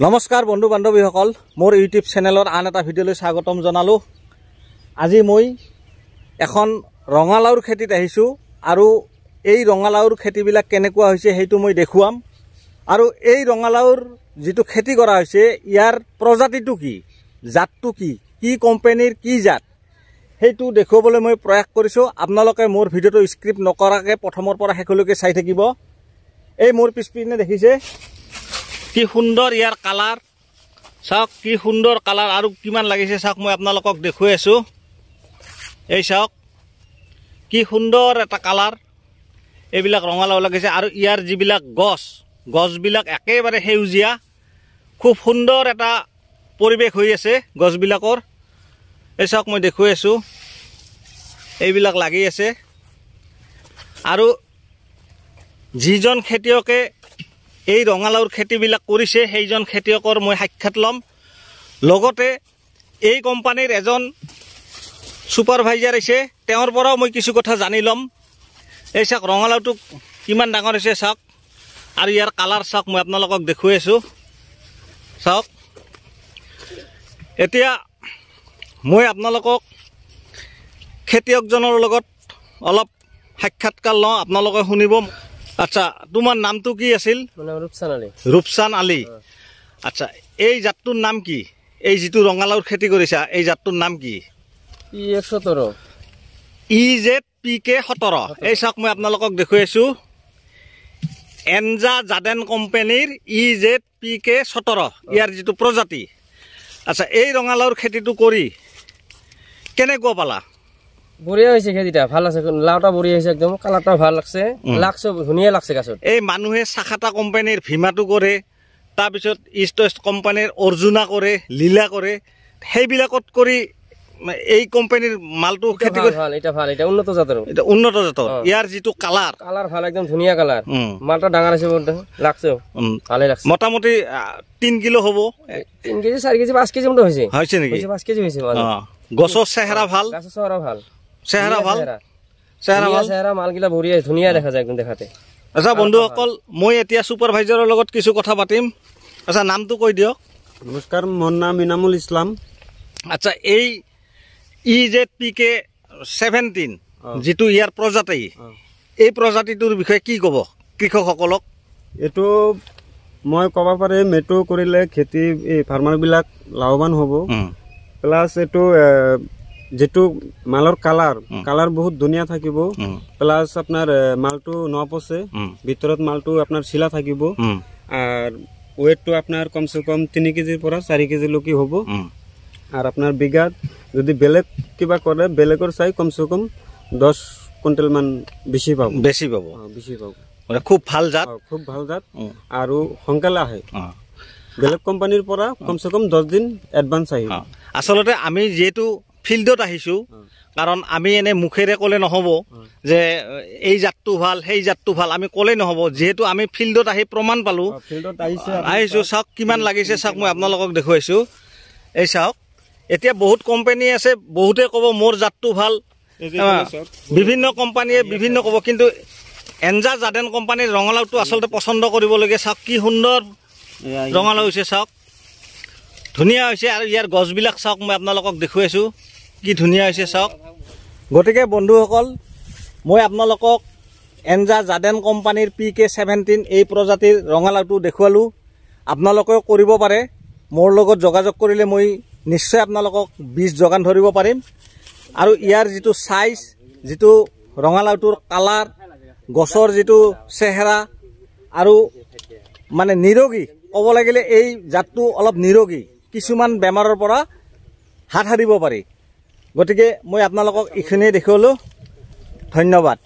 নমস্কাৰ বন্ধু বান্ধৱীসকল, মোৰ ইউটিউব চেনেলৰ আন এটা ভিডিঅ'লৈ স্বাগতম জনালোঁ। আজি মই এখন ৰঙালাওৰ খেতিত আহিছোঁ আৰু এই ৰঙালাওৰ খেতিবিলাক কেনেকুৱা হৈছে সেইটো মই দেখুৱাম। আৰু এই ৰঙালাওৰ যিটো খেতি কৰা হৈছে ইয়াৰ প্ৰজাতিটো কি, জাতটো কি, কি কোম্পানীৰ কি জাত, সেইটো দেখুৱাবলৈ মই প্ৰয়াস কৰিছোঁ। আপোনালোকে মোৰ ভিডিঅ'টো স্ক্ৰিপ্ট নকৰাকৈ প্ৰথমৰ পৰা শেষলৈকে চাই থাকিব। এই মোৰ পিছপিনে দেখিছে কি সুন্দৰ ইয়াৰ কালাৰ, চাওক কি সুন্দৰ কালাৰ আৰু কিমান লাগিছে চাওক, মই আপোনালোকক দেখুৱাই আছোঁ। এই চাওক কি সুন্দৰ এটা কালাৰ, এইবিলাক ৰঙালাও লাগিছে। আৰু ইয়াৰ যিবিলাক গছবিলাক একেবাৰে সেউজীয়া, খুব সুন্দৰ এটা পৰিৱেশ হৈ আছে গছবিলাকৰ। এই চাওক মই দেখুৱাই আছোঁ, এইবিলাক লাগি আছে। আৰু যিজন খেতিয়কে এই ৰঙালাওৰ খেতিবিলাক কৰিছে সেইজন খেতিয়কৰ মই সাক্ষাৎ ল'ম। লগতে এই কোম্পানীৰ এজন ছুপাৰভাইজাৰ আছে, তেওঁৰ পৰাও মই কিছু কথা জানি ল'ম। এই চাওক ৰঙালাওটো কিমান ডাঙৰ হৈছে চাওক, আৰু ইয়াৰ কালাৰ চাওক, মই আপোনালোকক দেখুৱাই আছোঁ। চাওক এতিয়া মই আপোনালোকক খেতিয়কজনৰ লগত অলপ সাক্ষাৎকাৰ লওঁ, আপোনালোকে শুনিব। আচ্ছা, তোমাৰ নামটো কি আছিল? ৰূপচান আলী। আচ্ছা, এই জাতটোৰ নাম কি? এই যিটো ৰঙালাওৰ খেতি কৰিছা এই জাতটোৰ নাম কি? EZPK17। এই চাওক মই আপোনালোকক দেখুৱাই আছোঁ, এনজা জাডেন কোম্পানীৰ EZPK17 ইয়াৰ যিটো প্ৰজাতি। আচ্ছা, এই ৰঙালাওৰ খেতিটো কৰি কেনেকুৱা পালা? বঢ়িয়া হৈছে খেতিটা, ভাল আছে, লাউটা বঢ়িয়া হৈছে, একদম কালাৰটা ভাল লাগছে, ধুনীয়া লাগছে গাছত। এই মানুহে চাখাটা কোম্পানীৰ ভীমাটো কৰে, তাৰপিছত ইষ্ট ৱেষ্ট কোম্পানীৰ অৰ্জুনা কৰে, লীলা কৰে, সেইবিলাকত কৰি এই কোম্পানীৰ মালটো খেতি কৰি ভাল। এটা ভাল, এটা উন্নত জাতৰ, এটা উন্নত জাতৰ। ইয়াৰ যিটো কালাৰ ভাল, একদম ধুনীয়া কালাৰ, মালটা ডাঙৰ আছে, লাগছে ভালে লাগছে। মোটামুটি 3 কিলো হ'ব, 3 কেজি 4 কেজি 5 কেজি মতো হৈছে নেকি? 5 কেজি হৈছে। গছৰ চেহেৰা ভাল, চেহেৰা ভাল, চেহেৰা মালগিলা বঢ়িয়া ধুনীয়া দেখা যায় একদম দেখাতে। আচ্ছা বন্ধুসকল, মই এতিয়া ছুপাৰভাইজাৰৰ লগত কিছু কথা পাতিম। আচ্ছা, নামটো কৈ দিয়ক। নমস্কাৰ, মোৰ নাম ইনামুল ইছলাম। আচ্ছা, এই EZPK17 যিটো ইয়াৰ প্ৰজাতি, এই প্ৰজাতিটোৰ বিষয়ে কি ক'ব কৃষকসকলক? এইটো মই ক'ব পাৰে, মেটো কৰিলে খেতি ফাৰ্মাৰবিলাক লাভৱান হ'ব। প্লাছ এইটো যেটো মালৰ কালাৰ বহুত ধুনীয়া থাকিব। প্লাছ আপোনাৰ মালটো নপচে, ভিতৰত মালটো আপোনাৰ শিলা থাকিব। আৰ ওয়েটটো আপনাৰ কমসে কম 3 কেজিৰ পৰা 4 কেজি লৈকে হ'ব। আৰ আপনাৰ বিঘাত যদি বেলেগ কিবা কৰে, বেলেগৰ চাই কমসে কম 10 কুইন্টাল মান বেছি পাব। মানে খুব ভাল জাত, আৰু সোনকালে আহে। বেলেগ কোম্পানীৰ পৰা কমসে কম 10 দিন এডভান্স আহিব। আসলতে আমি যেহেতু ফিল্ডত আহিছো, কাৰণ আমি এনে মুখেৰে ক'লে নহ'ব যে এই জাতটো ভাল সেই জাতটো ভাল, আমি ক'লে নহ'ব। যেহেতু আমি ফিল্ডত আহি প্ৰমাণ পালোঁ, আহিছোঁ। চাওক কিমান লাগিছে চাওক, মই আপোনালোকক দেখুৱাইছোঁ। এই চাওক, এতিয়া বহুত কোম্পানী আছে, বহুতে ক'ব মোৰ জাতটো ভাল, বিভিন্ন কোম্পানীয়ে বিভিন্ন ক'ব, কিন্তু এনজা জাডেন কোম্পানীৰ ৰঙালাওটো আচলতে পচন্দ কৰিবলগীয়া। চাওক কি সুন্দৰ ৰঙালাও হৈছে, চাওক ধুনীয়া হৈছে। আৰু ইয়াৰ গছবিলাক চাওক, মই আপোনালোকক দেখুৱাইছোঁ কি ধুনীয়া হৈছে চাওক। গতিকে বন্ধুসকল, মই আপোনালোকক এনজা জাডেন কোম্পানীৰ PK17 এই প্ৰজাতিৰ ৰঙালাওটো দেখুৱালোঁ। আপোনালোকেও কৰিব পাৰে, মোৰ লগত যোগাযোগ কৰিলে মই নিশ্চয় আপোনালোকক বীজ যোগান ধৰিব পাৰিম। আৰু ইয়াৰ যিটো চাইজ, যিটো ৰঙালাওটোৰ কালাৰ, গছৰ যিটো চেহেৰা, আৰু মানে নিৰোগী, ক'ব লাগিলে এই জাতটো অলপ নিৰোগী, কিছুমান বেমাৰৰ পৰা হাত সাৰিব পাৰি। গতিকে মই আপোনালোকক এইখিনিয়ে দেখুৱালোঁ। ধন্যবাদ।